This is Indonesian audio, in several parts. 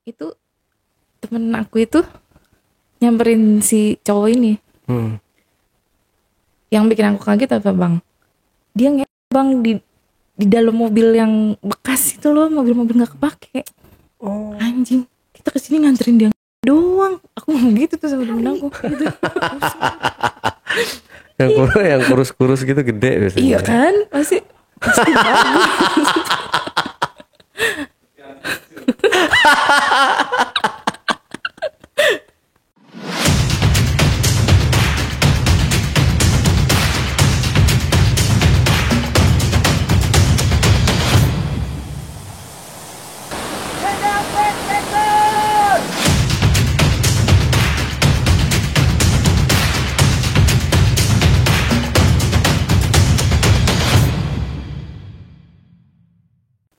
Itu temen aku itu nyamperin si cowok ini. Yang bikin aku kaget apa bang? Dia bang di dalam mobil yang bekas itu loh, mobil-mobil nggak kepake. Anjing, kita kesini nganterin dia doang. Aku ngomong gitu tuh sama temen aku. Gitu. Yang kurus-kurus gitu gede biasanya. Iya kan, pasti bagus.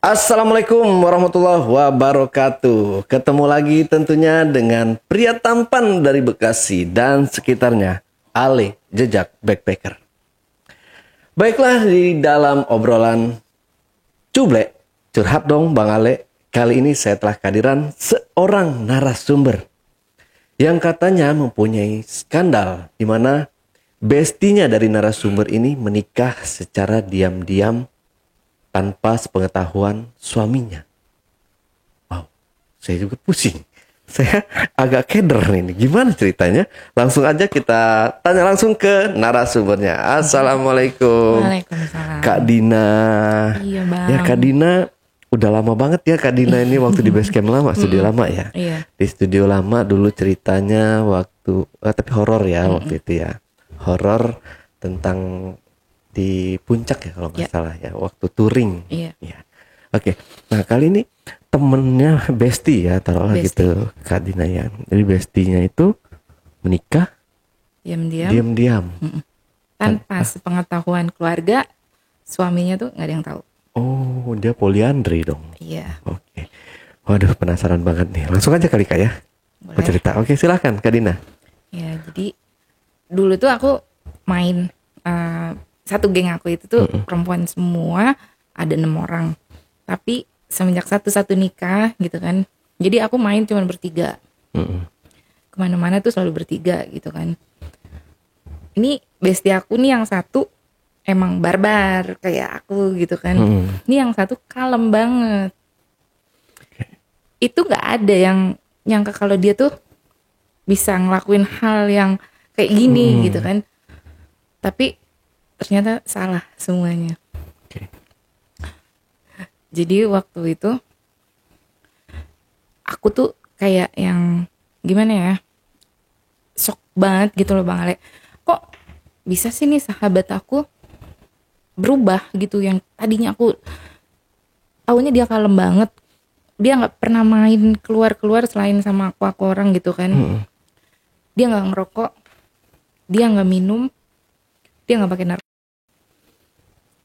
Assalamualaikum warahmatullahi wabarakatuh. Ketemu lagi tentunya dengan pria tampan dari Bekasi dan sekitarnya, Ale Jejak Backpacker. Baiklah, di dalam obrolan Cublek, curhat dong Bang Ale. Kali ini saya telah kehadiran seorang narasumber yang katanya mempunyai skandal di mana bestinya dari narasumber ini menikah secara diam-diam tanpa sepengetahuan suaminya. Wow, saya juga pusing. Saya agak keder ini. Gimana ceritanya? Langsung aja kita tanya langsung ke narasumbernya. Assalamualaikum. Waalaikumsalam. Kak Dina. Iya bang. Ya Kak Dina, udah lama banget ya Kak Dina ini waktu di Basecamp lama, studio lama ya. Iya. Di studio lama dulu ceritanya waktu, tapi horor ya waktu itu ya. Horor tentang di puncak ya kalau nggak salah ya, waktu touring. Iya. Ya. Oke. Nah kali ini temennya bestie ya, taruhlah gitu Kak Dina ya. Jadi bestinya itu menikah diam-diam. Tanpa sepengetahuan keluarga, suaminya tuh nggak ada yang tahu. Oh, dia poliandri dong. Iya. Oke. Waduh, penasaran banget nih. Langsung aja kali Kak ya. Boleh. Mau cerita. Oke, silahkan Kak Dina. Ya, jadi dulu tuh aku main satu geng aku itu tuh perempuan semua, ada 6 orang. Tapi semenjak satu nikah gitu kan, jadi aku main cuma bertiga. Kemana-mana tuh selalu bertiga gitu kan. Ini bestie aku nih yang satu emang barbar kayak aku gitu kan. Ini yang satu kalem banget. Itu nggak ada yang nyangka kalau dia tuh bisa ngelakuin hal yang kayak gini gitu kan. Tapi ternyata salah semuanya. Jadi waktu itu aku tuh kayak yang gimana ya, shock banget gitu loh Bang Ale. Kok bisa sih nih sahabat aku berubah gitu, yang tadinya aku taunya dia kalem banget, dia nggak pernah main keluar selain sama aku orang gitu kan. Dia nggak ngerokok, dia nggak minum, dia nggak pakai narkoba.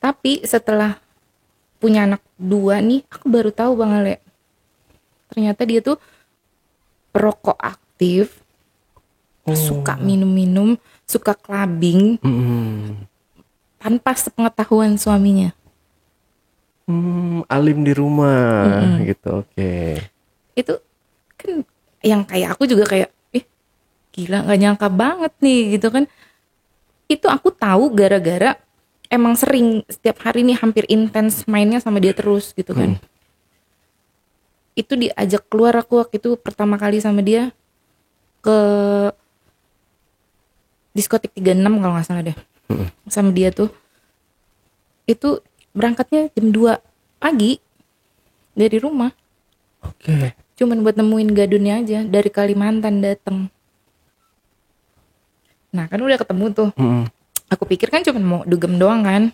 Tapi setelah punya anak 2 nih, aku baru tahu Bang Ale, ternyata dia tuh perokok aktif, suka minum-minum, suka clubbing, tanpa sepengetahuan suaminya. Alim di rumah gitu. Oke. Itu kan yang kayak aku juga kayak gila, nggak nyangka banget nih gitu kan. Itu aku tahu gara-gara emang sering setiap hari nih hampir intens mainnya sama dia terus gitu kan. Itu diajak keluar aku waktu itu pertama kali sama dia ke diskotik 36 kalau nggak salah deh. Sama dia tuh itu berangkatnya jam 2 pagi dari rumah. Oke. Cuman buat nemuin gadunnya aja, dari Kalimantan datang. Nah kan udah ketemu tuh. Aku pikir kan cuma mau dugem doang kan.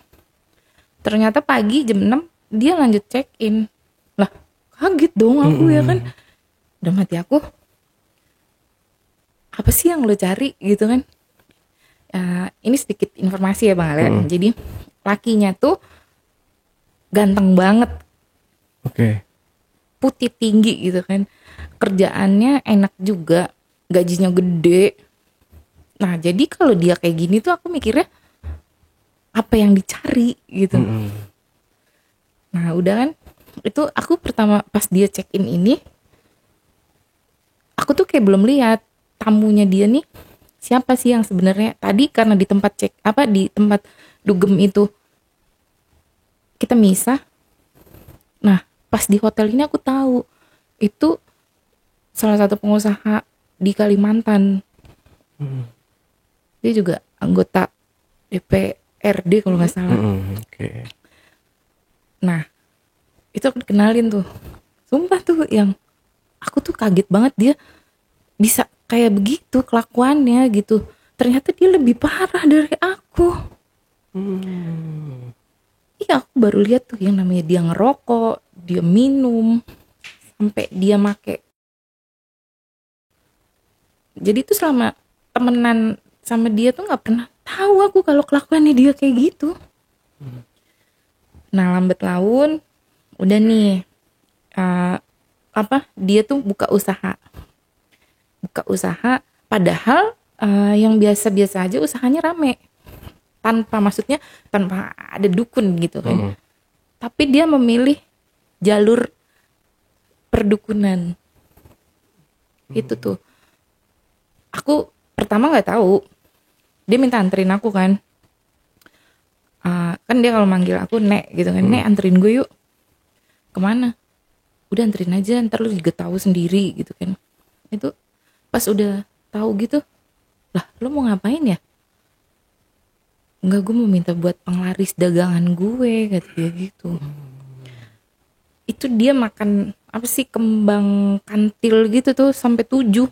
Ternyata pagi jam 6 dia lanjut check in. Lah kaget dong aku ya kan. Udah mati aku. Apa sih yang lo cari gitu kan. Ini sedikit informasi ya Bang Ale. Jadi lakinya tuh ganteng banget. Oke. Putih tinggi gitu kan. Kerjaannya enak juga. Gajinya gede. Nah jadi kalau dia kayak gini tuh aku mikirnya apa yang dicari gitu. Nah udah kan, itu aku pertama pas dia check in ini, aku tuh kayak belum lihat tamunya dia nih siapa sih yang sebenarnya tadi, karena di tempat di tempat dugem itu kita misah. Nah pas di hotel ini aku tahu itu salah satu pengusaha di Kalimantan. Dia juga anggota DPRD kalau nggak salah. Oke. Nah itu aku kenalin tuh, sumpah tuh yang aku tuh kaget banget dia bisa kayak begitu kelakuannya gitu. Ternyata dia lebih parah dari aku. Iya, aku baru lihat tuh yang namanya dia ngerokok, dia minum, sampai dia make. Jadi tuh selama temenan sama dia tuh nggak pernah tahu aku kalau kelakuannya dia kayak gitu. Nah lambat laun udah nih dia tuh buka usaha, padahal yang biasa-biasa aja usahanya rame, tanpa ada dukun gitu kan. Tapi dia memilih jalur perdukunan. Itu tuh aku pertama nggak tahu, dia minta anterin aku kan. Kan dia kalau manggil aku Nek gitu kan, Nek anterin gue yuk. Kemana? Udah anterin aja, ntar lu juga tahu sendiri gitu kan. Itu pas udah tahu gitu, lah lu mau ngapain ya? Enggak, gue mau minta buat penglaris dagangan gue, kata dia gitu. Itu dia makan apa sih, kembang kantil gitu tuh sampai 7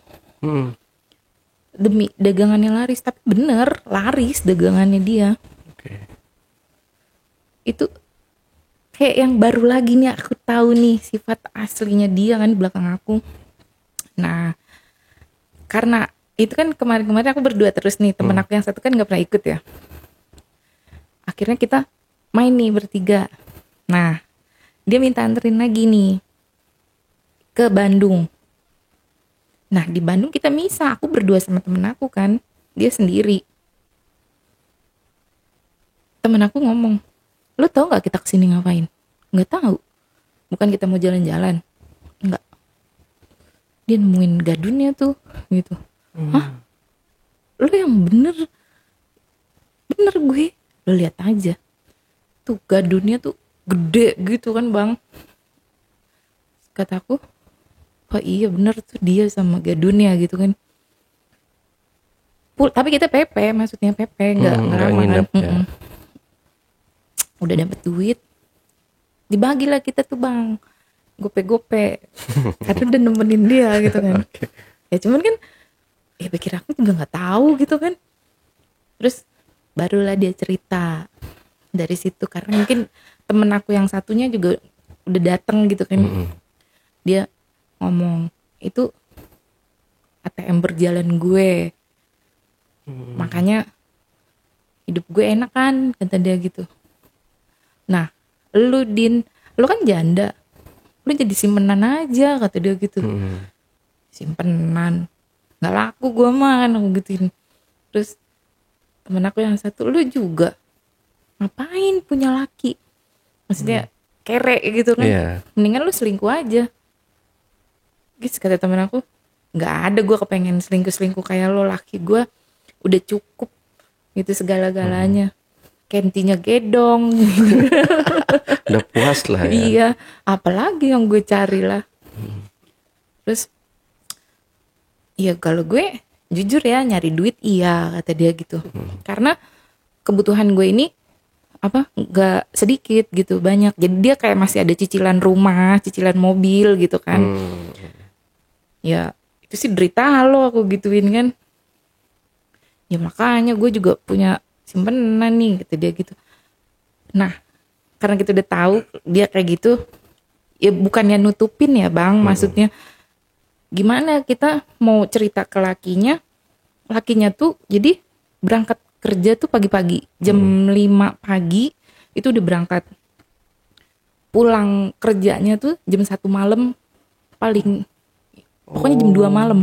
demi dagangannya laris. Tapi bener laris dagangannya dia. Itu kayak yang baru lagi nih aku tahu nih sifat aslinya dia kan di belakang aku. Nah karena itu kan kemarin-kemarin aku berdua terus nih, temen aku yang satu kan nggak pernah ikut ya. Akhirnya kita main nih bertiga. Nah dia minta anterin lagi nih ke Bandung. Nah di Bandung kita misah, aku berdua sama temen aku kan, dia sendiri. Temen aku ngomong, lu tahu nggak kita kesini ngapain? Nggak tahu. Bukan kita mau jalan-jalan? Nggak. Dia nemuin gadunnya tuh gitu. Hah? Lu yang bener gue. Lu lihat aja. Tuh gadunnya tuh gede gitu kan bang. Kata aku, oh iya bener tuh dia sama gadunnya gitu kan. Tapi kita PP, maksudnya PP, nggak lama kan. Ya. Udah dapet duit, dibagilah kita tuh bang, gope karena udah nemenin dia gitu kan. Ya cuman kan ya pikir aku juga nggak tahu gitu kan. Terus barulah dia cerita dari situ, karena mungkin temen aku yang satunya juga udah dateng gitu kan. Dia ngomong itu ATM berjalan gue, makanya hidup gue enak kan, kata dia gitu. Nah lu Din, lu kan janda, lu jadi simpenan aja, kata dia gitu. Simpenan nggak laku gue mah kan, aku gituin. Terus temen aku yang satu, lu juga ngapain punya laki, maksudnya kere gitu kan. Mendingan lu selingkuh aja guys, kata temen aku. Nggak ada gue kepengen selingkuh kayak lo, laki gue udah cukup gitu segala-galanya. Kentinya gedong. Udah puas lah ya. Iya, apalagi yang gue cari lah. Terus ya kalau gue jujur ya, nyari duit iya, kata dia gitu. Karena kebutuhan gue ini nggak sedikit gitu, banyak. Jadi dia kayak masih ada cicilan rumah, cicilan mobil gitu kan. Ya itu sih derita lo, aku gituin kan. Ya makanya gue juga punya simpenan nih, kata dia gitu. Nah karena kita udah tahu dia kayak gitu, ya bukannya nutupin ya bang, maksudnya gimana kita mau cerita ke lakinya tuh jadi berangkat kerja tuh pagi-pagi, jam 5 pagi itu udah berangkat, pulang kerjanya tuh jam 1 malam paling, pokoknya jam 2 malam.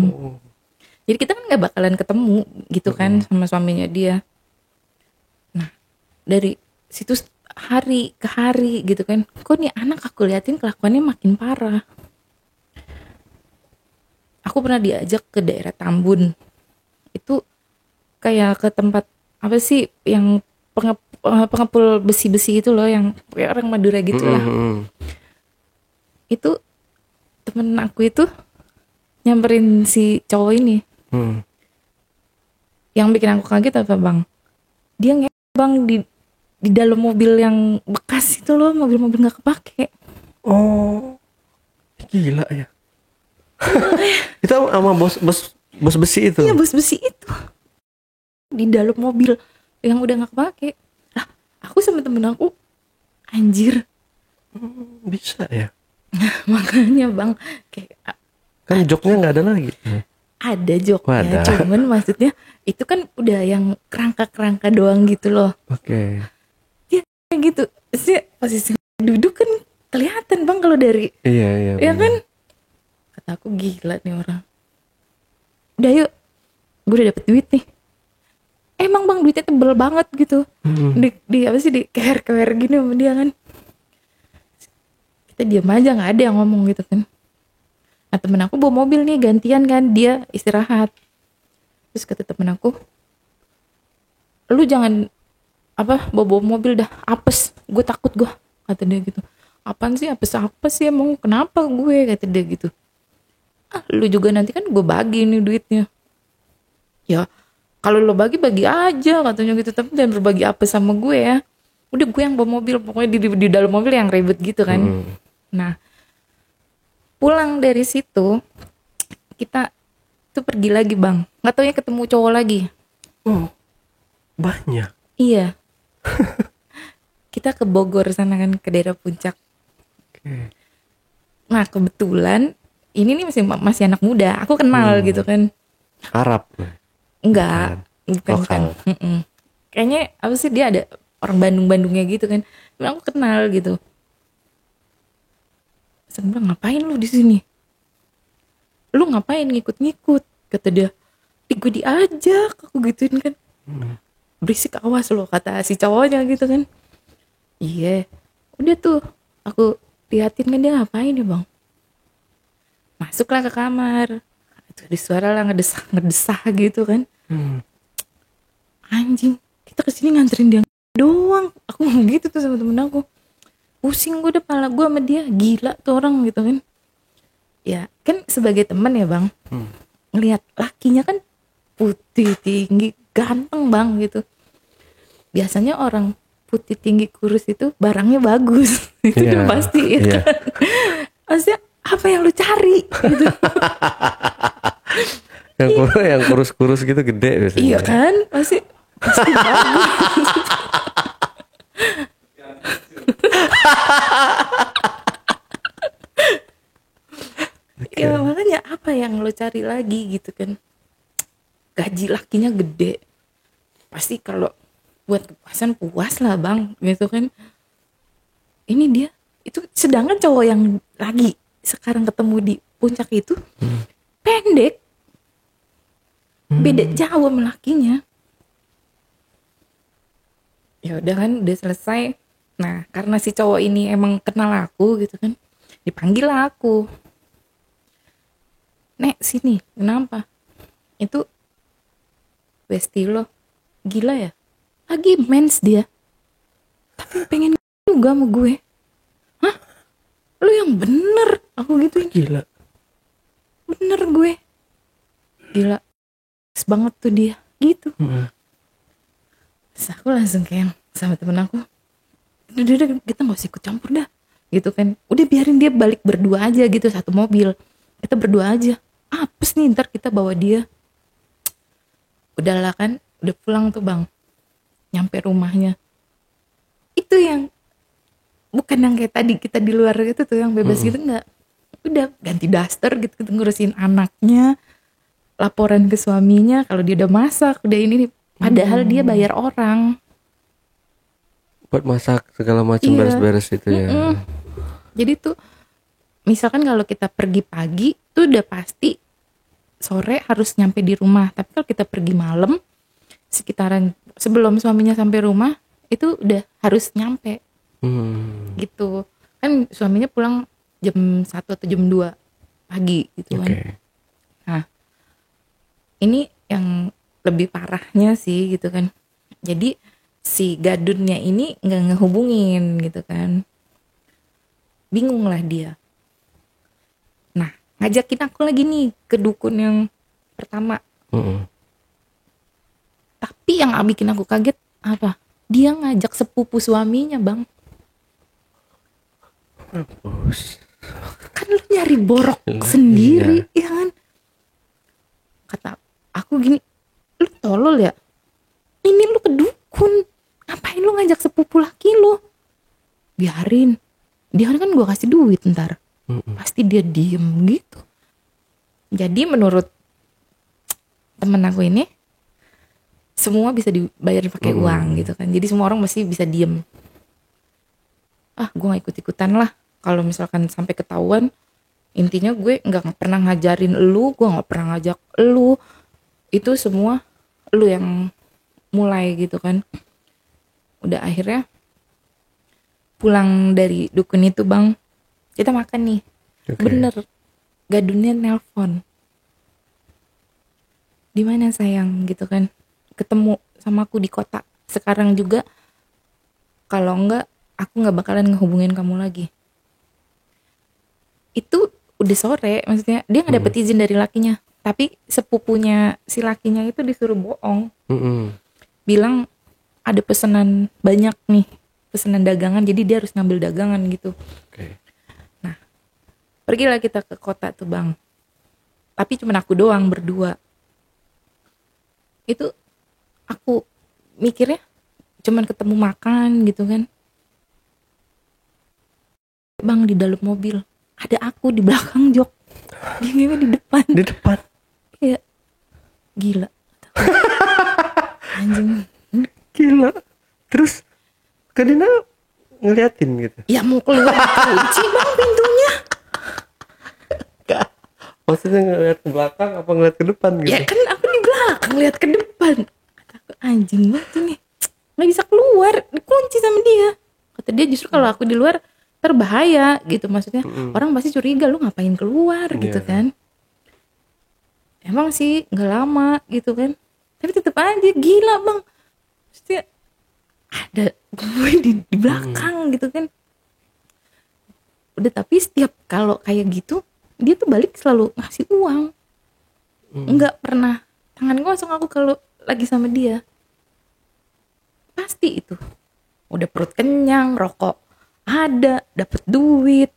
Jadi kita kan gak bakalan ketemu gitu kan sama suaminya dia. Nah dari situ hari ke hari gitu kan, kok nih anak aku liatin kelakuannya makin parah. Aku aku pernah diajak ke daerah Tambun. Itu kayak ke tempat apa sih yang pengepul besi-besi itu loh, yang kayak orang Madura gitu lah. Itu temen aku itu nyamperin si cowok ini. Yang bikin aku kaget apa bang? Dia bang di dalam mobil yang bekas itu loh, mobil-mobil nggak kepake. Oh, gila ya. Itu sama bos besi itu. Iya, bos besi itu di dalam mobil yang udah nggak kepake. Lah, aku sama temen aku, anjir. Bisa ya. Makanya bang, kayak Kan joknya nggak ada lagi. ada joknya, Wadah. cuman maksudnya itu kan udah yang kerangka doang gitu loh. Oke. Dia kayak gitu sih, posisi duduk kan kelihatan bang kalau dari, Iya. ya bener. kan. Kata aku, gila nih orang. Udah yuk, gue udah dapet duit nih. Emang bang duitnya tebel banget gitu. Di apa sih, di kewer gini sama dia kan. Kita diam aja, nggak ada yang ngomong gitu kan. Nah temen aku bawa mobil nih gantian kan, dia istirahat. Terus kata temen aku, lu jangan bawa mobil dah, apes, gue takut gue, kata dia gitu. Apaan sih apes sih, emang kenapa gue, kata dia gitu. Lu juga nanti kan gue bagi nih duitnya. Ya kalau lo bagi aja, katanya gitu, tapi jangan berbagi apes sama gue ya. Udah gue yang bawa mobil, pokoknya di dalam mobil yang ribet gitu kan. Nah pulang dari situ kita tuh pergi lagi bang, nggak taunya ketemu cowok lagi. Oh, banyak. Iya. Kita ke Bogor sana kan, ke daerah Puncak. Oke. Nah kebetulan ini nih masih anak muda, aku kenal gitu kan. Arab. Enggak, bukan. Mm-mm. Kayaknya apa sih, dia ada orang Bandungnya gitu kan. Cuman aku kenal gitu. Saya bilang, ngapain lu di sini? Lu ngapain ngikut-ngikut? Kata dia. Gue diajak, aku gituin kan. Berisik, awas lo, kata si cowoknya gitu kan. Iya, udah tuh aku liatin kan dia ngapain ya bang. Masuklah ke kamar. Itu ada suara lah ngedesah gitu kan. Anjing, kita kesini nganterin dia doang. Aku ngomong gitu tuh sama temen aku. Pusing gue, udah pala gue sama dia, gila tuh orang gitu kan. Ya kan sebagai teman ya bang, ngelihat lakinya kan putih tinggi ganteng bang gitu. Biasanya orang putih tinggi kurus itu barangnya bagus. Itu udah pasti ya kan. Maksudnya apa yang lu cari gitu. Yang kurus-kurus gitu gede biasanya. Iya kan, pasti bagus. Ya makanya apa yang lo cari lagi gitu kan. Gaji lakinya gede, pasti kalau buat kepuasan puas lah bang gitu kan. Ini dia itu, sedangkan cowok yang lagi sekarang ketemu di Puncak itu pendek, beda jauh sama lakinya. Ya udah kan, udah selesai. Nah karena si cowok ini emang kenal aku gitu kan, dipanggil lah aku. Nek sini, kenapa? Itu bestie lo, gila ya? Lagi mens dia, tapi pengen juga sama gue. Hah? Lu yang bener, aku gituin. Gila. Bener gue. Gila. Pas banget tuh dia, gitu. Terus aku langsung kayak sama temen aku, udah kita gak usah ikut campur dah. Gitu kan. Udah biarin dia balik berdua aja gitu, satu mobil. Kita berdua aja. Apes nih ntar kita bawa dia. Udahlah kan, udah pulang tuh bang. Nyampe rumahnya. Itu yang bukan yang kayak tadi kita di luar gitu tuh, yang bebas gitu, enggak. Udah ganti daster gitu, ngurusin anaknya, laporan ke suaminya kalau dia udah masak, udah ini. Padahal dia bayar orang. Buat masak segala macam, Iya. beres-beres itu ya. Jadi tuh misalkan kalau kita pergi pagi tuh udah pasti sore harus nyampe di rumah. Tapi kalau kita pergi malam, sekitaran sebelum suaminya sampai rumah itu udah harus nyampe. Gitu. Kan suaminya pulang jam 1 atau jam 2 pagi gitu kan. Oke. Nah ini yang lebih parahnya sih gitu kan. Jadi si gadunnya ini nggak ngehubungin gitu kan. Bingung lah dia. Nah, ngajakin aku lagi nih ke dukun yang pertama. Tapi yang bikin aku kaget apa? Dia ngajak sepupu suaminya, Bang. Kan lu nyari borok sendiri, ya kan? Kata aku gini, lu tolol ya? Ini lu ke dukun. Ngapain lu ngajak sepupu laki lu? Biarin. Dia kan gue kasih duit ntar. Pasti dia diem gitu. Jadi menurut temen aku ini, semua bisa dibayar pakai uang gitu kan. Jadi semua orang pasti bisa diem. Gue gak ikut-ikutan lah. Kalau misalkan sampai ketahuan, intinya gue gak pernah ngajarin lu, gue gak pernah ngajak lu. Itu semua lu yang mulai gitu kan. Udah akhirnya pulang dari dukun itu, Bang, kita makan nih. Bener, gadunnya nelpon, di mana sayang gitu kan, ketemu sama aku di kota sekarang juga, kalau enggak aku nggak bakalan ngehubungin kamu lagi. Itu udah sore, maksudnya dia nggak dapet izin dari lakinya, tapi sepupunya si lakinya itu disuruh bohong, bilang ada pesanan banyak nih, pesanan dagangan, jadi dia harus ngambil dagangan gitu. Nah, pergilah kita ke kota tuh, Bang, tapi cuma aku doang berdua. Itu aku mikirnya cuman ketemu makan gitu kan. Bang, di dalam mobil ada aku di belakang jok, dia ngewe di depan. Di depan. Kayak gila. Anjing. Gila. Terus Kadina ngeliatin gitu. Ya mau keluar kunci, Bang, pintunya. Maksudnya ngeliat ke belakang apa ngeliat ke depan gitu? Ya kan aku di belakang lihat ke depan. Kata aku, anjing banget ini, nggak bisa keluar, dikunci sama dia. Kata dia justru kalau aku di luar terbahaya gitu, maksudnya orang pasti curiga lu ngapain keluar gitu kan. Emang sih nggak lama gitu kan, tapi tetep aja gila, Bang. Maksudnya ada gue di belakang gitu kan. Udah, tapi setiap kalau kayak gitu dia tuh balik selalu ngasih uang. Nggak pernah tangan kosong aku kalau lagi sama dia. Pasti itu udah perut kenyang, rokok ada, dapet duit,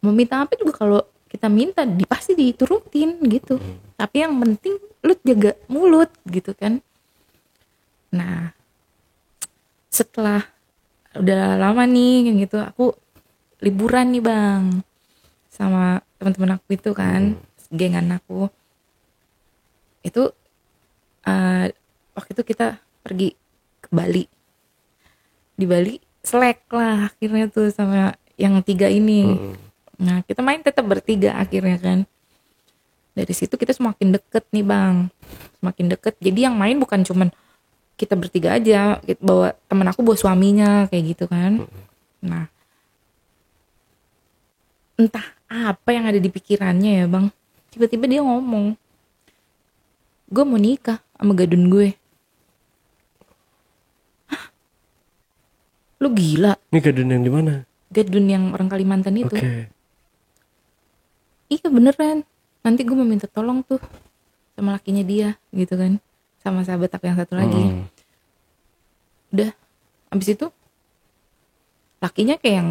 mau minta apa juga kalau kita minta pasti diturutin gitu. Tapi yang penting lu jaga mulut gitu kan. Nah, setelah udah lama nih kayak gitu, aku liburan nih, Bang, sama teman-teman aku itu kan, gengan aku itu. Waktu itu kita pergi ke Bali. Di Bali selek lah akhirnya tuh sama yang 3 ini. Nah, kita main tetap bertiga akhirnya kan. Dari situ kita semakin deket nih, Bang, semakin deket. Jadi yang main bukan cuman kita bertiga aja, bawa temen aku, bawa suaminya kayak gitu kan. Nah, entah apa yang ada di pikirannya ya, Bang, tiba-tiba dia ngomong, gue mau nikah sama gadun gue. Hah? Lu gila? Ini gadun yang di mana? Gadun yang orang Kalimantan itu. Iya beneran. Nanti gue mau minta tolong tuh sama lakinya dia gitu kan, sama sahabat aku yang satu lagi. Udah, abis itu lakinya kayak yang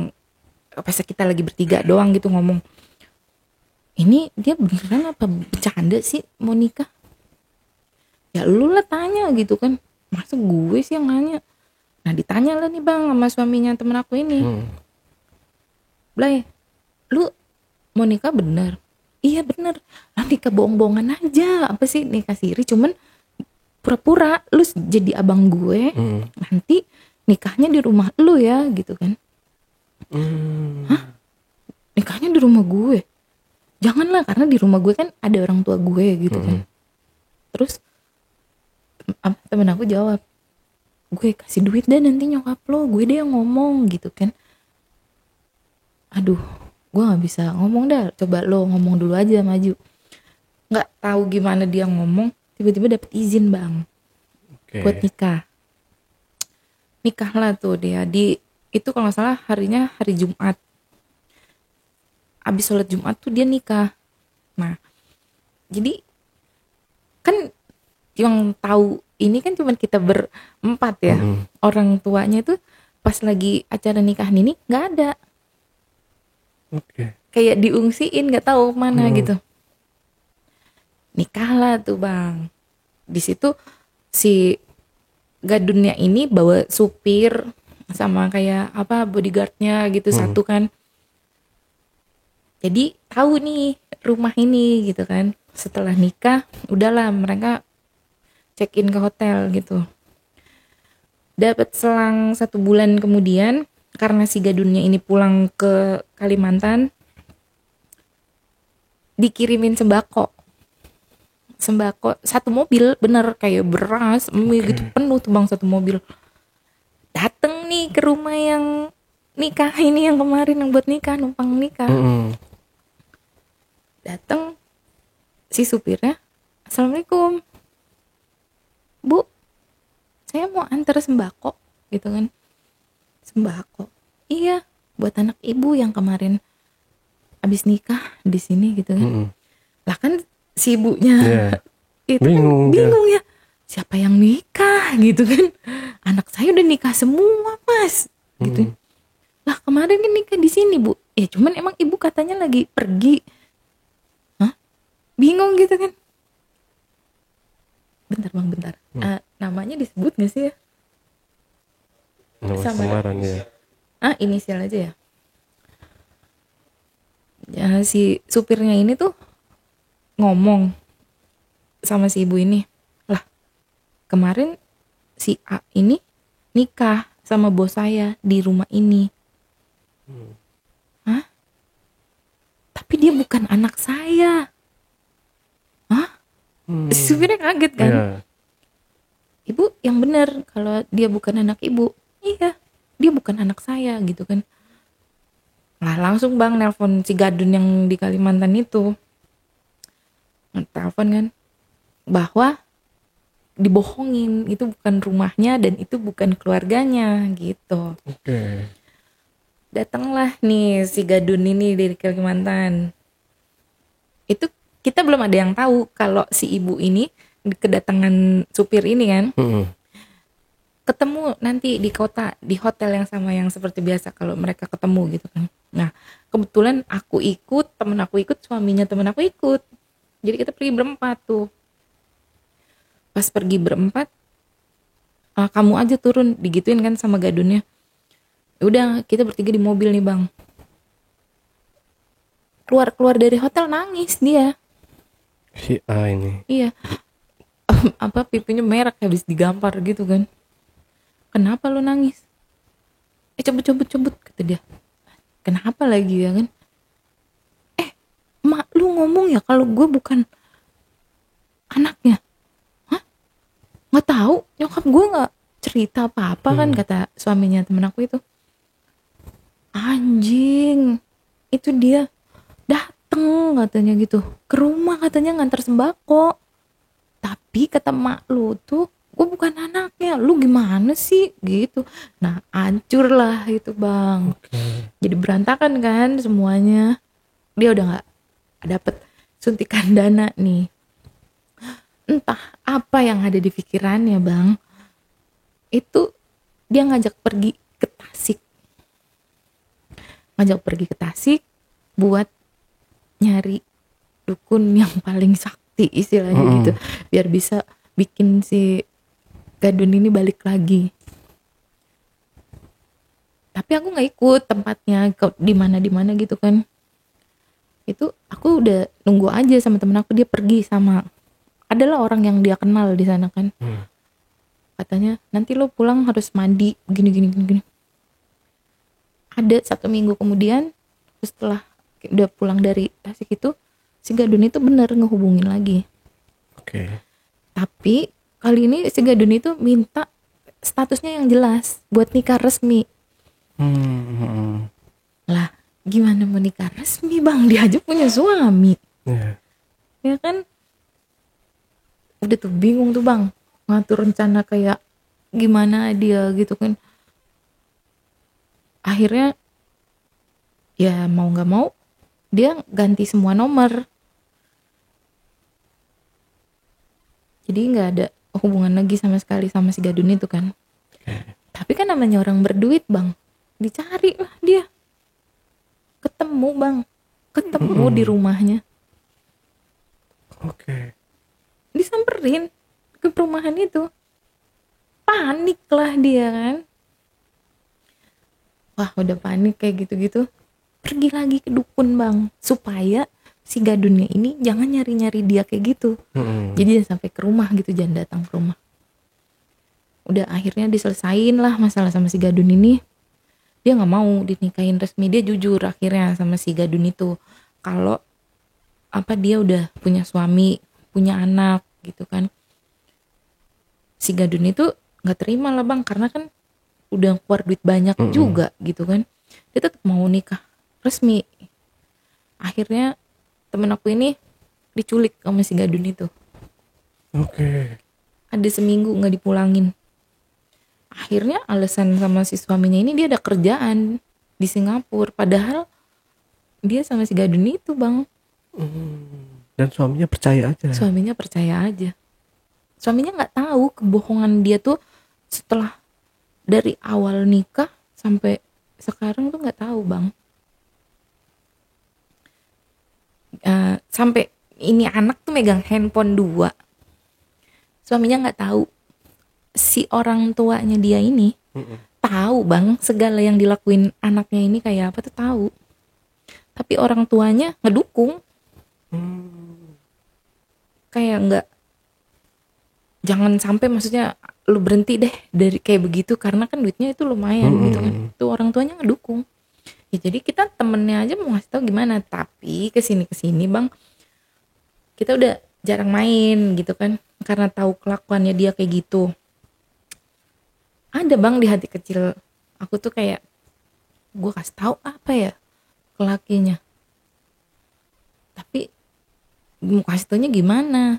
pas kita lagi bertiga doang gitu ngomong, ini dia beneran apa bercanda sih mau nikah? Ya lu lah tanya gitu kan, masa gue sih yang nanya. Nah, ditanya lah nih, Bang, sama suaminya temen aku ini. Blay, lu mau nikah bener? Iya bener. Lah nikah bohong-bohongan aja, apa sih nikah siri, cuman pura-pura lu jadi abang gue. Nanti nikahnya di rumah lu ya gitu kan. Hah? Nikahnya di rumah gue? Janganlah, karena di rumah gue kan ada orang tua gue gitu kan. Terus temen aku jawab, gue kasih duit deh nanti nyokap lo, gue deh yang ngomong gitu kan. Aduh, gue gak bisa ngomong dah, coba lo ngomong dulu aja, maju. nggak tahu gimana dia ngomong, tiba-tiba dapet izin bang Oke. buat nikah lah tuh dia di itu kalau nggak salah harinya hari Jumat, abis sholat Jumat tuh dia nikah. Nah jadi kan yang tahu ini kan cuma kita berempat ya. Orang tuanya tuh pas lagi acara nikahan ini nggak ada, Oke. kayak diungsiin nggak tahu mana gitu. Nikah lah tuh bang. Di situ si gadunnya ini bawa supir sama kayak apa bodyguardnya gitu satu kan. Jadi tahu nih rumah ini gitu kan. Setelah nikah udahlah mereka check in ke hotel gitu. Dapat selang 1 bulan kemudian karena si gadunnya ini pulang ke Kalimantan, dikirimin sembako 1 mobil, bener kayak beras mie gitu penuh tuh bang 1 mobil. Dateng nih ke rumah yang nikah ini, yang kemarin yang buat nikah, numpang nikah. Dateng si supirnya, assalamualaikum bu, saya mau antar sembako gitu kan. Sembako, iya buat anak ibu yang kemarin abis nikah di sini gitu kan. Lah kan si ibunya itu Bingung bingung ya, siapa yang nikah gitu kan, anak saya udah nikah semua mas gitu. Lah kemarin kan nikah di sini bu, ya cuman emang ibu katanya lagi pergi. Hah? Bingung gitu kan. Bentar bang bentar, namanya disebut gak sih ya? Nama Sama- samaran ya. Inisial aja ya. Ya si supirnya ini tuh ngomong sama si ibu ini, lah kemarin si A ini nikah sama bos saya di rumah ini. Hah? Tapi dia bukan anak saya. Hah? Si supirnya kaget kan. Iya. Ibu yang benar kalau dia bukan anak ibu. Iya, dia bukan anak saya gitu kan. Nah langsung bang nelpon si gadun yang di Kalimantan itu. Telepon kan bahwa dibohongin, itu bukan rumahnya dan itu bukan keluarganya gitu. Oke. Datanglah nih si gadun ini dari Kalimantan. Itu kita belum ada yang tahu kalau si ibu ini kedatangan supir ini kan. Ketemu nanti di kota, di hotel yang sama yang seperti biasa kalau mereka ketemu gitu kan. Nah kebetulan aku ikut, temen aku ikut, suaminya temen aku ikut. Jadi kita pergi berempat tuh. Pas pergi berempat, kamu aja turun, digituin kan sama gadunnya. Udah kita bertiga di mobil nih bang. Keluar dari hotel nangis dia. Si A ini. Iya. Apa pipinya merah habis digampar gitu kan. Kenapa lu nangis? Cabut kata dia. Kenapa lagi ya kan? Mak lu ngomong ya kalau gue bukan anaknya. Hah? Nggak tahu, nyokap gue nggak cerita apa-apa kan, kata suaminya temen aku itu. Anjing, itu dia dateng katanya gitu ke rumah, katanya ngantar sembako. Tapi kata mak lu tuh gue bukan anaknya, lu gimana sih gitu. Nah hancur lah itu bang. Jadi berantakan kan semuanya. Dia udah nggak dapet suntikan dana nih. Entah apa yang ada di pikirannya bang. Itu dia ngajak pergi ke Tasik. Ngajak pergi ke Tasik buat nyari dukun yang paling sakti istilahnya gitu. Biar bisa bikin si gadun ini balik lagi. Tapi aku nggak ikut tempatnya di mana gitu kan. Itu aku udah nunggu aja sama temen aku, dia pergi sama adalah orang yang dia kenal di sana kan. Katanya nanti lo pulang harus mandi gini. Ada 1 minggu kemudian setelah udah pulang dari Tasik itu, si gadun itu bener ngehubungin lagi. Oke. Tapi kali ini si gadun itu minta statusnya yang jelas buat nikah resmi. Lah gimana mau nikah resmi bang, dia aja punya suami. Iya. Ya kan, udah tuh bingung tuh bang, ngatur rencana kayak gimana dia gitu kan. Akhirnya ya mau nggak mau dia ganti semua nomor, jadi nggak ada hubungan lagi sama sekali sama si Gadun itu kan. Tapi kan namanya orang berduit bang, dicari lah dia, ketemu bang, ketemu di rumahnya, Oke. disamperin ke perumahan itu, panik lah dia kan. Wah udah panik kayak gitu-gitu, pergi lagi ke dukun bang, supaya si Gadunnya ini jangan nyari-nyari dia kayak gitu. Jadi dia sampai ke rumah gitu, jangan datang ke rumah. Udah akhirnya diselesain lah masalah sama si Gadun ini. Dia nggak mau dinikahin resmi, dia jujur akhirnya sama si Gadun itu kalau apa dia udah punya suami, punya anak gitu kan. Si Gadun itu nggak terima lah bang, karena kan udah keluar duit banyak juga gitu kan. Dia tetap mau nikah resmi. Akhirnya temen aku ini diculik sama si Gadun itu. Oke. Ada seminggu nggak dipulangin. Akhirnya alasan sama si suaminya ini dia ada kerjaan di Singapura. Padahal dia sama si Gadun itu bang. Dan suaminya percaya aja. Suaminya percaya aja. Suaminya nggak tahu kebohongan dia tuh setelah dari awal nikah sampai sekarang tuh nggak tahu bang. Sampai ini anak tuh megang handphone 2. Suaminya nggak tahu. Si orang tuanya dia ini tahu bang segala yang dilakuin anaknya ini kayak apa tuh tahu. Tapi orang tuanya ngedukung. Kayak nggak, jangan sampai maksudnya lu berhenti deh dari kayak begitu karena kan duitnya itu lumayan gitu kan. Itu orang tuanya ngedukung. Ya jadi kita temennya aja mau ngasih tahu gimana, tapi kesini bang kita udah jarang main gitu kan karena tahu kelakuannya dia kayak gitu. Ada bang di hati kecil aku tuh kayak gue kasih tahu apa ya ke lakinya, tapi mau kasih taunya gimana,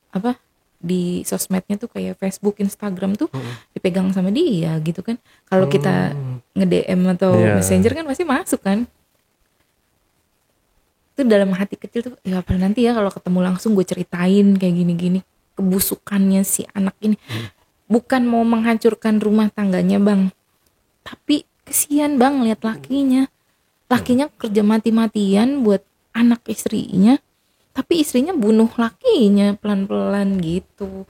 apa di sosmednya tuh kayak Facebook, Instagram tuh dipegang sama dia gitu kan. Kalau kita nge-DM atau Messenger kan pasti masuk kan. Itu dalam hati kecil tuh ya apa nanti ya kalau ketemu langsung gue ceritain kayak gini-gini kebusukannya si anak ini. Bukan mau menghancurkan rumah tangganya bang, tapi kesian bang lihat lakinya kerja mati-matian buat anak istrinya, tapi istrinya bunuh lakinya pelan-pelan gitu.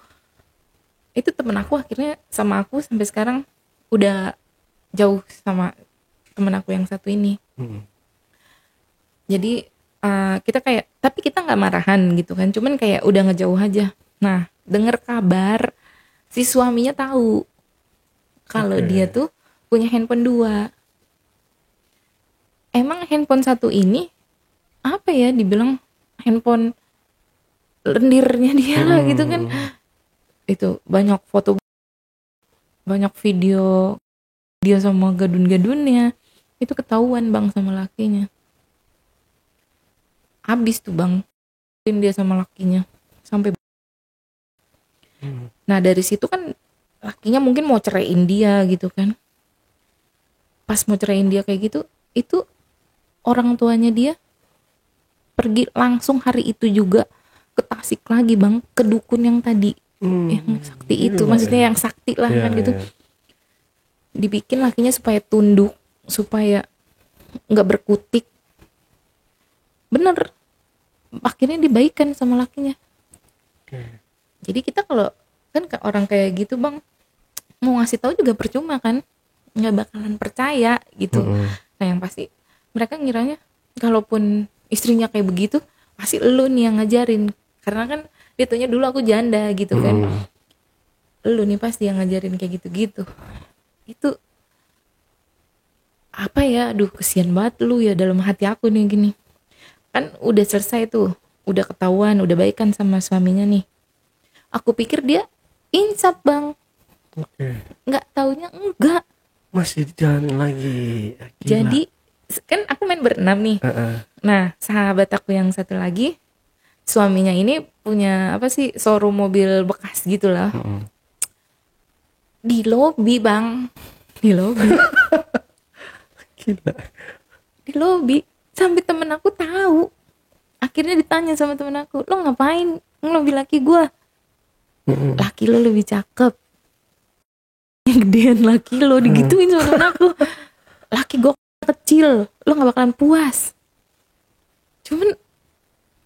Itu temen aku akhirnya sama aku sampai sekarang udah jauh sama temen aku yang satu ini. Jadi kita kayak, tapi kita nggak marahan gitu kan, cuman kayak udah ngejauh aja. Nah dengar kabar si suaminya tahu kalau dia tuh punya handphone 2. Emang handphone satu ini apa ya dibilang handphone lendirnya dia lah gitu kan. Itu banyak foto, banyak video dia sama gadun-gadunnya. Itu ketahuan bang sama lakinya. Abis tuh bang dia sama lakinya sampai. Nah dari situ kan lakinya mungkin mau ceraiin dia gitu kan. Pas mau ceraiin dia kayak gitu, itu orang tuanya dia pergi langsung hari itu juga ke Tasik lagi bang, ke dukun yang tadi yang sakti itu, maksudnya yang sakti lah kan gitu. Dibikin lakinya supaya tunduk, supaya nggak berkutik. Bener, akhirnya dibaikan sama lakinya. Jadi kita kalau kan orang kayak gitu bang, mau ngasih tahu juga percuma kan, nggak bakalan percaya gitu. Nah yang pasti mereka ngiranya kalaupun istrinya kayak begitu pasti lu nih yang ngajarin, karena kan dia taunya dulu aku janda gitu kan. Lu nih pasti yang ngajarin kayak gitu-gitu. Itu apa ya, aduh kesian banget lu ya dalam hati aku nih gini. Kan udah selesai tuh, udah ketahuan, udah baikan sama suaminya nih. Aku pikir dia insaf bang. Nggak taunya enggak. Masih dijalanin lagi. Gila. Jadi kan aku main berenam nih. Nah sahabat aku yang satu lagi suaminya ini punya apa sih, showroom mobil bekas gitu lah. Di lobi bang, di lobi. Gila. Di lobi sampai temen aku tahu. Akhirnya ditanya sama temen aku, lo ngapain ngelobi laki gue? Laki lo lebih cakep, yang gedean laki lo, digituin sama temen aku. Laki gue kecil, lo nggak bakalan puas. Cuman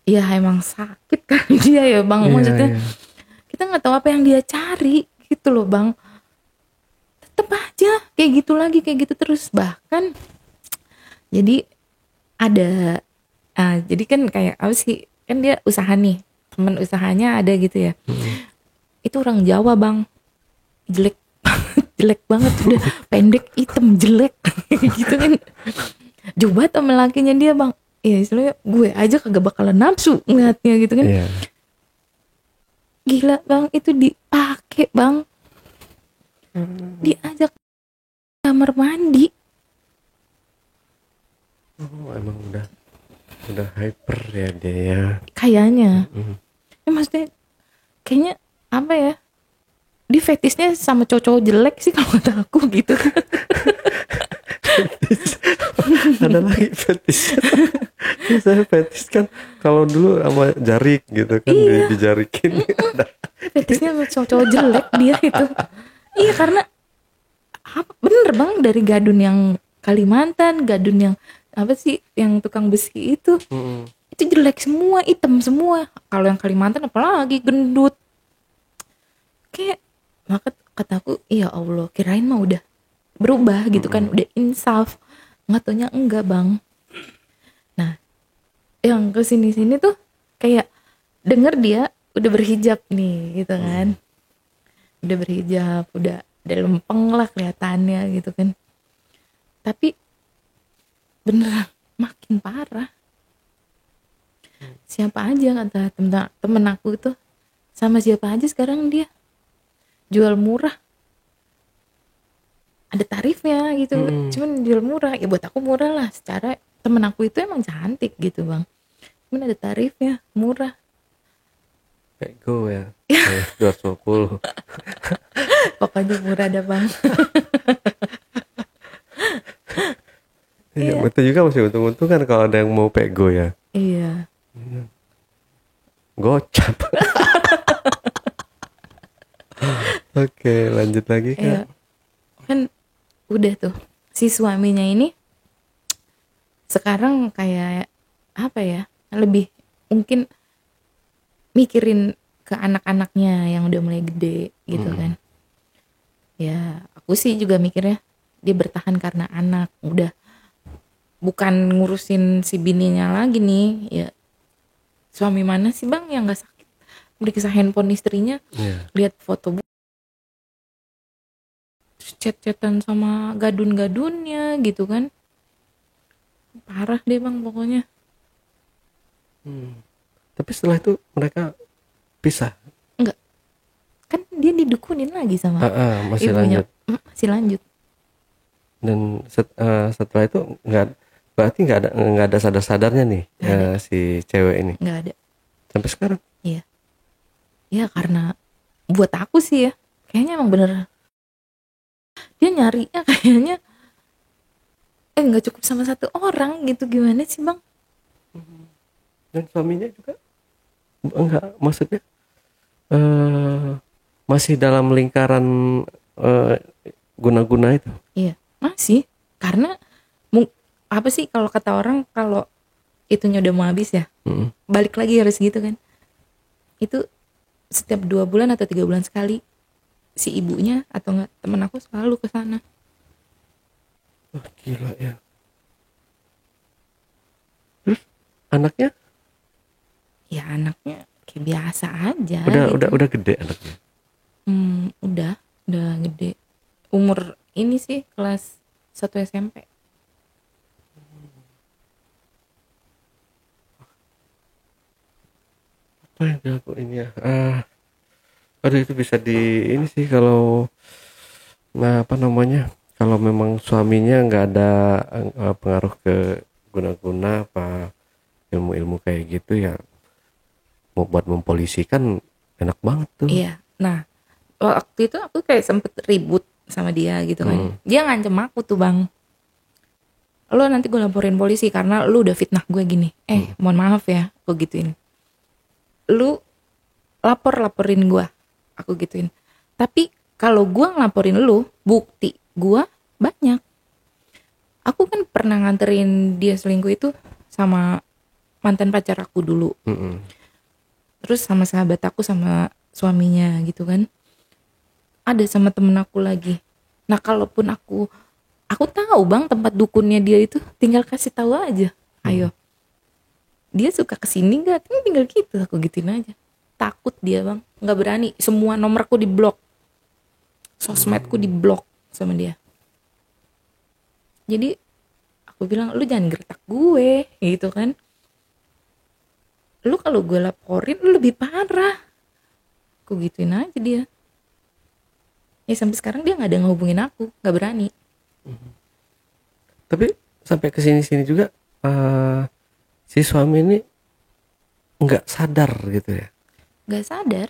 ya emang sakit kan dia ya bang. Iya, Maksudnya iya. kita nggak tahu apa yang dia cari gitu loh bang. Tetep aja kayak gitu lagi, kayak gitu terus. Bahkan jadi ada jadi kan kayak apa sih, kan dia usaha nih, teman usahanya ada gitu ya. Itu orang Jawa bang, jelek banget, jelek banget, udah pendek, hitam, jelek gitu kan. Coba sama lakinya dia bang, ya istilahnya gue aja kagak bakalan nafsu ngeliatnya gitu kan. Iya. Gila bang, itu dipakai bang, diajak kamar mandi. Oh, emang udah hyper ya dia ya. Kayaknya maksudnya kayaknya apa ya, di fetisnya sama cowok jelek sih kalau kata aku gitu. Ada lagi fetis. Saya fetis kan kalau dulu sama jarik gitu kan, dijarikin. Ada. Fetisnya sama cowok jelek dia itu. Iya karena bener bang, dari gadun yang Kalimantan, gadun yang apa sih yang tukang besi itu jelek semua, hitam semua. Kalau yang Kalimantan apalagi gendut. Kayak maka kataku, ya Allah, kirain mah udah berubah gitu kan, udah insaf. Nggak taunya enggak bang. Nah, yang kesini-sini tuh kayak denger dia udah berhijab nih gitu kan. Udah berhijab, udah lempeng lah kelihatannya gitu kan. Tapi beneran makin parah. Siapa aja kata temen aku tuh, sama siapa aja sekarang dia jual murah, ada tarifnya gitu. Cuman jual murah, ya buat aku murah lah, secara temen aku itu emang cantik gitu bang, cuman ada tarifnya murah. Pego ya. 250. Pokoknya murah dah bang. Iya, betul juga, masih untung-untung kan kalau ada yang mau pego ya. Iya. Gocap. Oke, lanjut lagi Kak. Iya. Kan udah tuh si suaminya ini sekarang kayak apa ya, lebih mungkin mikirin ke anak-anaknya yang udah mulai gede gitu kan. Ya aku sih juga mikirnya dia bertahan karena anak, udah bukan ngurusin si bininya lagi nih. Ya suami mana sih bang yang nggak sakit meriksa handphone istrinya, lihat foto chat-chatan sama gadun-gadunnya gitu kan. Parah deh bang pokoknya. Tapi setelah itu mereka pisah. Enggak, kan dia didukunin lagi sama Masih ibunya. lanjut. Masih lanjut. Dan setelah itu berarti nggak ada sadar-sadarnya nih si cewek ini Nggak ada. sampai sekarang. Iya. Ya karena buat aku sih ya, kayaknya emang bener dia nyarinya kayaknya nggak cukup sama satu orang gitu. Gimana sih bang? Dan suaminya juga enggak, maksudnya masih dalam lingkaran guna-guna itu. Iya masih, karena apa sih kalau kata orang, kalau itunya udah mau habis ya balik lagi harus gitu kan. Itu setiap 2 bulan atau 3 bulan sekali si ibunya atau enggak temen aku selalu ke sana. Wah, gila ya. Terus anaknya? Ya anaknya kayak biasa aja. Udah gede anaknya. Udah gede. Umur ini sih kelas 1 SMP. Apa yang dilakuin ya? Aduh, itu bisa ini sih kalau apa namanya? Kalau memang suaminya nggak ada pengaruh ke guna-guna apa ilmu-ilmu kayak gitu ya, buat mempolisikan enak banget tuh. Iya. Nah, waktu itu aku kayak sempet ribut sama dia gitu kan. Dia ngancem aku tuh, Bang. Lo nanti gue laporin polisi karena lu udah fitnah gue gini. Mohon maaf ya, aku gituin. Lu laporin gue, aku gituin. Tapi kalau gue ngelaporin lu, bukti gue banyak. Aku kan pernah nganterin dia selingkuh itu sama mantan pacar aku dulu. Terus sama sahabat aku sama suaminya gitu kan. Ada sama temen aku lagi. Nah kalaupun aku tahu Bang tempat dukunnya dia itu, tinggal kasih tahu aja. Ayo. Dia suka kesini nggak? Tinggal gitu, aku gituin aja. Takut dia Bang, nggak berani. Semua nomorku diblok, sosmedku diblok sama dia. Jadi aku bilang lu jangan gertak gue, gitu kan. Lu kalau gue laporin lu lebih parah. Aku gituin aja dia. Ya sampai sekarang dia nggak ada ngehubungin aku, nggak berani. Tapi sampai ke sini juga si suami ini nggak sadar gitu ya? Nggak sadar.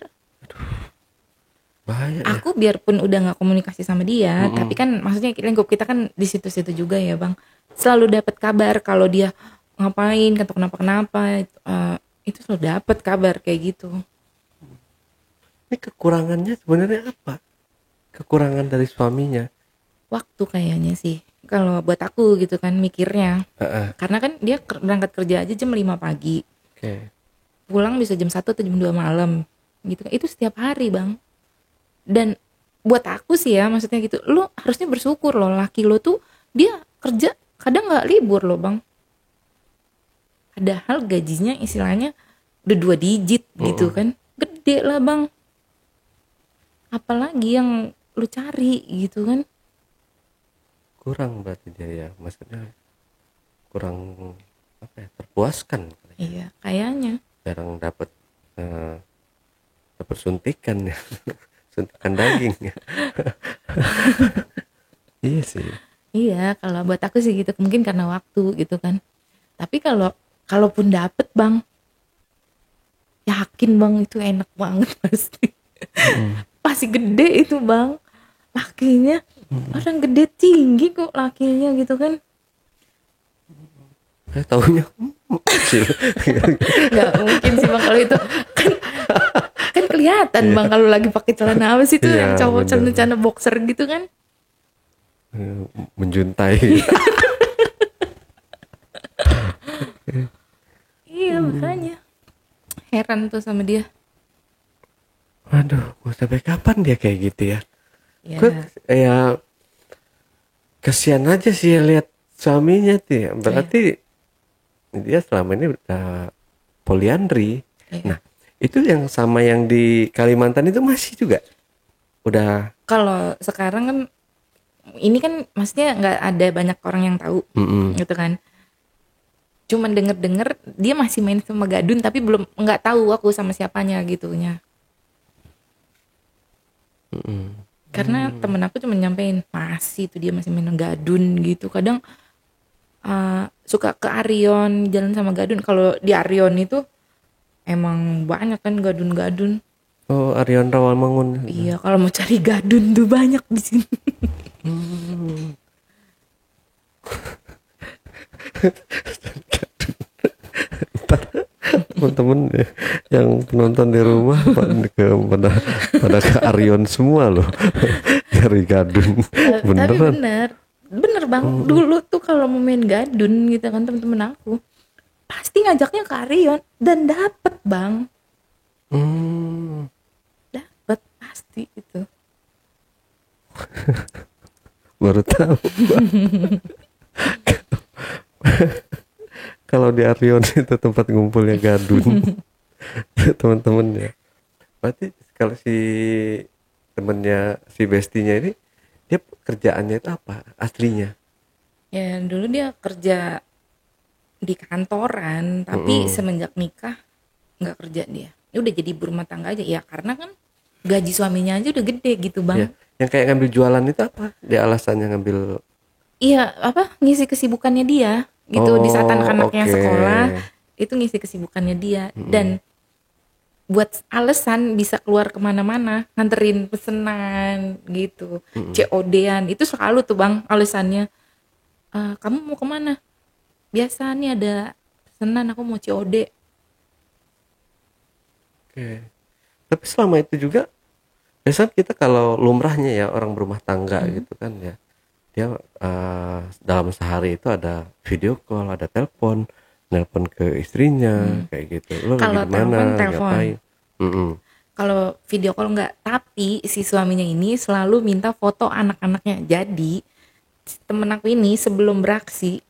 Bahaya. Aku biarpun udah nggak komunikasi sama dia, tapi kan maksudnya lingkup kita kan di situ-situ juga ya Bang. Selalu dapat kabar kalau dia ngapain, atau kenapa itu selalu dapat kabar kayak gitu. Ini kekurangannya sebenarnya apa? Kekurangan dari suaminya? Waktu kayaknya sih. Kalau buat aku gitu kan mikirnya. Karena kan dia berangkat kerja aja jam 5 pagi. Pulang bisa jam 1 atau jam 2 malam. Gitu kan. Itu setiap hari, Bang. Dan buat aku sih ya, maksudnya gitu. Lu harusnya bersyukur loh, laki lo tuh dia kerja kadang nggak libur loh, Bang. Padahal gajinya istilahnya udah 2 digit gitu kan. Gede lah, Bang. Apalagi yang lu cari gitu kan. Kurang berarti dia ya, maksudnya kurang apa ya, terpuaskan. Iya, kayaknya. Jarang dapat suntikan ya. Suntikan daging ya. Iya sih. Iya, kalau buat aku sih gitu, mungkin karena waktu gitu kan. Tapi kalaupun dapet Bang, yakin Bang itu enak banget pasti. Pasti gede itu Bang. Lakinya orang gede tinggi kok lakinya gitu kan. Taunya Nggak mungkin sih Bang kalau itu kan kelihatan Bang kalau lagi pakai celana apa sih itu yang cowok celana boxer gitu kan. Menjuntai. Iya makanya heran tuh sama dia. Aduh, mau sampai kapan dia kayak gitu ya? Ya. Ya kasihan aja sih ya lihat suaminya tuh ya. Berarti dia selama ini udah poliandri. Nah, itu yang sama yang di Kalimantan itu masih juga? Udah. Kalau sekarang kan ini kan maksudnya nggak ada banyak orang yang tahu gitu kan. Cuman denger dia masih main sama Gadun tapi belum nggak tahu aku sama siapanya gitunya. Karena temen aku cuma nyampein masih tuh dia masih main Gadun gitu. Kadang suka ke Arion jalan sama Gadun. Kalau di Arion itu emang banyak kan Gadun-Gadun. Oh, Arion Rawamangun. Iya, kalau mau cari Gadun tuh banyak di sini. Teman-teman yang penonton di rumah pada ke Arion semua loh. Cari Gadun. Beneran. Tapi bener Bang. Dulu tuh kalau mau main Gadun gitu kan temen-temen aku pasti ngajaknya ke Arion dan dapet Bang. Dapet pasti itu. Baru tahu. Kalau di Arion itu tempat ngumpulnya Gadun. Teman-teman ya. Berarti kalau si temennya si bestinya ini dia kerjaannya itu apa aslinya? Ya dulu dia kerja di kantoran tapi semenjak nikah nggak kerja dia. Udah jadi ibu rumah tangga aja ya karena kan gaji suaminya aja udah gede gitu Bang. Ya, yang kayak ngambil jualan itu apa? Dia alasannya ngambil? Iya apa ngisi kesibukannya dia gitu di saat anak-anaknya sekolah itu ngisi kesibukannya dia dan buat alasan bisa keluar kemana-mana, nganterin pesenan gitu, COD-an itu selalu tuh bang alasannya. Kamu mau kemana? Biasa nih ada pesenan, aku mau COD. Oke. Tapi selama itu juga biasanya kita kalau lumrahnya ya orang berumah tangga gitu kan ya, dia dalam sehari itu ada video call, ada telepon, nelpon ke istrinya kayak gitu. Lo lagi Kalau di mana, telepon. ngapain? Mm-mm. Kalau video call enggak, tapi si suaminya ini selalu minta foto anak-anaknya. Jadi temen aku ini sebelum beraksi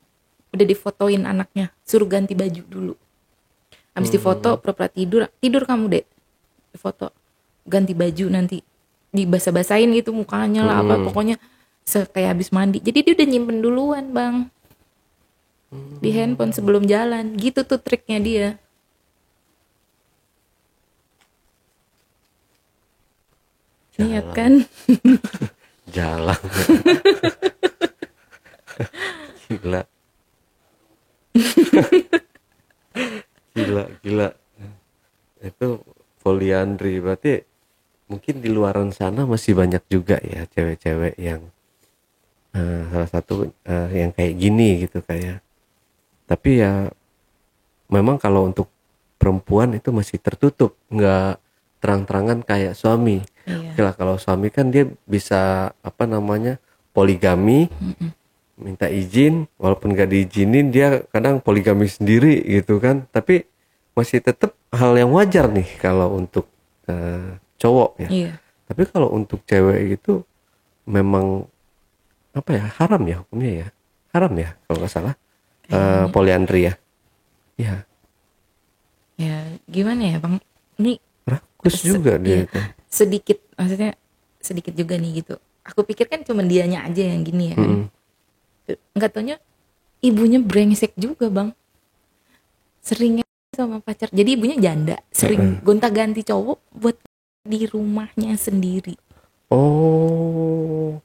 udah difotoin anaknya, suruh ganti baju dulu. Habis difoto pura-pura tidur, tidur kamu dek, difoto ganti baju nanti dibasa-basain gitu mukanya lah apa pokoknya kayak habis mandi. Jadi dia udah nyimpen duluan bang di handphone sebelum jalan gitu tuh triknya dia. Niat kan. Jalan. Gila. Gila. Itu poliandri berarti mungkin di luaran sana masih banyak juga ya cewek-cewek yang salah satu yang kayak gini gitu kayak. Tapi ya memang kalau untuk perempuan itu masih tertutup, nggak terang-terangan kayak suami. Iya. Oke lah, kalau suami kan dia bisa apa namanya poligami, minta izin, walaupun nggak diizinin dia kadang poligami sendiri gitu kan. Tapi masih tetap hal yang wajar nih kalau untuk cowok ya. Iya. Tapi kalau untuk cewek itu memang apa ya, haram ya hukumnya ya, haram ya kalau nggak salah. Poliandri ya. Iya. Ya gimana ya bang, ini Rakus juga dia iya, itu. sedikit maksudnya sedikit juga nih gitu. Aku pikir kan cuma dianya aja yang gini ya kan. Nggak taunya ibunya brengsek juga bang, seringnya sama pacar. Jadi ibunya janda, sering gonta-ganti cowok buat di rumahnya sendiri. Oh,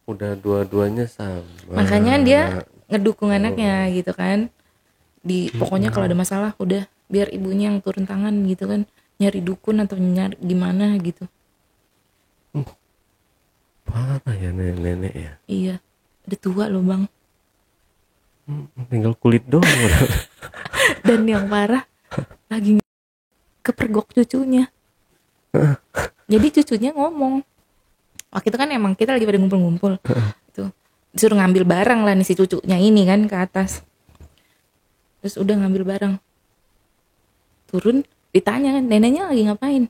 udah dua-duanya sama. Makanya dia ngedukung anaknya gitu kan. Pokoknya kalau ada masalah udah biar ibunya yang turun tangan gitu kan, nyari dukun atau nyari gimana gitu. Parah ya nenek-nenek ya. Iya, udah tua loh bang. Tinggal kulit doang. Dan yang parah lagi kepergok cucunya. Jadi cucunya ngomong, waktu itu kan emang kita lagi pada ngumpul-ngumpul itu disuruh ngambil barang lah nih si cucunya ini kan ke atas. Terus udah ngambil barang, turun ditanya kan neneknya lagi ngapain.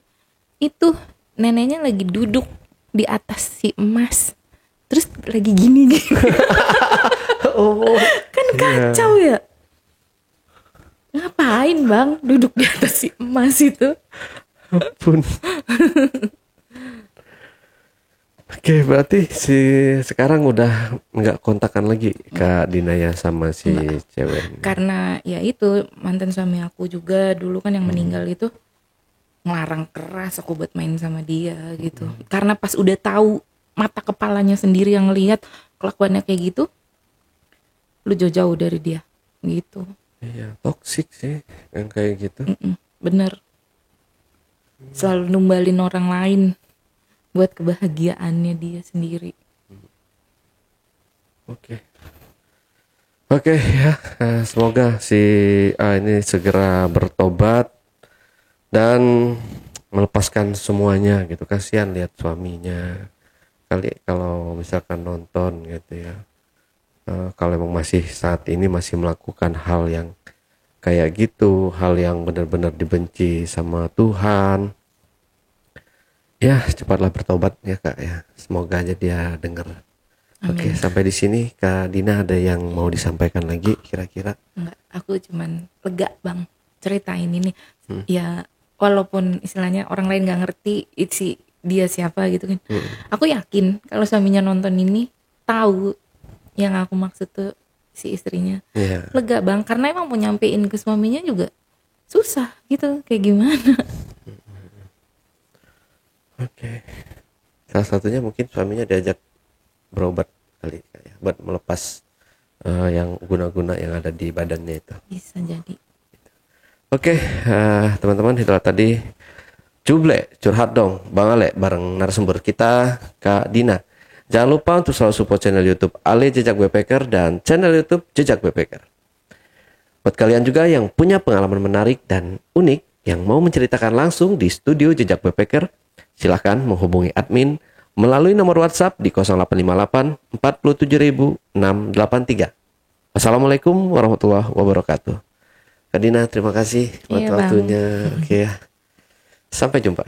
Itu neneknya lagi duduk di atas si emas, terus lagi gini. Oh, Kan kacau ya. Ngapain bang duduk di atas si emas itu? ampun. Oke, berarti si sekarang udah nggak kontakan lagi Kak Dinaya sama si cewek. Karena ya itu mantan suami aku juga dulu kan yang meninggal itu ngelarang keras aku buat main sama dia gitu. Karena pas udah tahu mata kepalanya sendiri yang lihat kelakuannya kayak gitu, lu jauh-jauh dari dia gitu. Iya, toksik sih yang kayak gitu. Bener. Selalu numbalin orang lain buat kebahagiaannya dia sendiri. Oke ya, semoga si A ini segera bertobat dan melepaskan semuanya gitu. Kasihan lihat suaminya. Kali kalau misalkan nonton gitu ya. Kalau emang masih saat ini masih melakukan hal yang kayak gitu, hal yang benar-benar dibenci sama Tuhan, ya cepatlah bertobat ya Kak ya. Semoga aja dia dengar. Oke, sampai di sini Kak Dina ada yang mau disampaikan lagi kira-kira? Enggak, aku cuman lega bang ceritain ini. Ya walaupun istilahnya orang lain nggak ngerti si dia siapa gitu kan. Aku yakin kalau suaminya nonton ini tahu yang aku maksud tuh si istrinya. Iya. Lega bang, karena emang mau nyampein ke suaminya juga susah gitu, kayak gimana. Oke. Salah satunya mungkin suaminya diajak berobat kali ya, buat melepas yang guna-guna yang ada di badannya itu. Bisa jadi. Oke, teman-teman, itulah tadi Cuble, curhat dong, Bang Ale bareng narasumber kita, Kak Dina. Jangan lupa untuk selalu support channel YouTube Ale Jejak Backpacker dan channel YouTube Jejak Backpacker. Buat kalian juga yang punya pengalaman menarik dan unik yang mau menceritakan langsung di studio Jejak Backpacker, silahkan menghubungi admin melalui nomor WhatsApp di 0858 47683. Assalamualaikum warahmatullahi wabarakatuh. Kak Dina, terima kasih buat Iya, Bang. waktunya. Oke ya. Sampai jumpa.